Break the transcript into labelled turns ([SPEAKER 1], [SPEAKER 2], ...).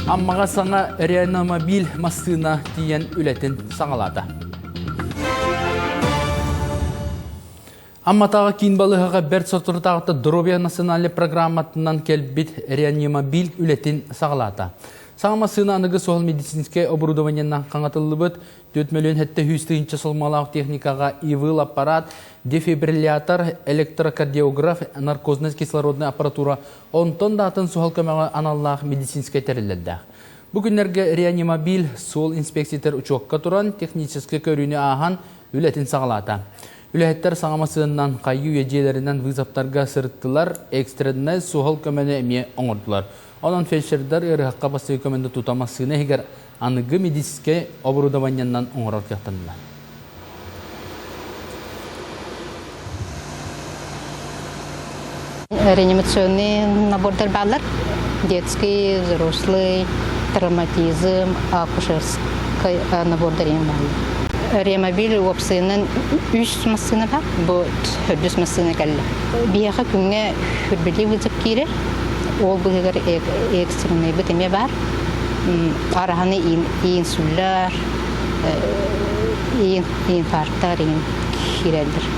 [SPEAKER 1] Аммаға саңа реаномобиль мастына тиен үлетін саңалады. Амматаға кейін балығыға бәрт сортыртағыты Дробия национальный программатынан келбіт реанимобиль үлетін сағалады. Саңама сына анығы соғыл медицинское оборудованиянан қаңатылы бұд, 4 миллион хетті хүйістігінші солмалау техникаға ивыл аппарат, дефибриллятор, электрокардиограф, наркозный кислородный аппаратура, онтон датын соғыл көмеға аналлағы медицинское тәрілілді. Бүгінлерге реанимобиль сол инспекциятер ұчоққа тұран техническі көріне аған үлетін сағалады. Үләттер саңамасынан қайы ежелерінен вызаптарға сырттылар, экстредіне соғыл көмені әме оңырдылар. Онан фельдшердар ырыққа басы көменді тұтамасыны егер анығы медицинske оборудованиянан оңырар кяқтанылар.
[SPEAKER 2] Реанимационный набордар балар, детский, взрослый, травматизм, акушерский набордарин балар. Реанимобиль опсыйнын 3 массыны бар, бұл 4 массыны кәлі. Бияға күнге хүрбілі вызып кейрер, ол бұғығыр экстренный бітеме бар. Арағаны инсулляр, инфарктар, кейрелдір.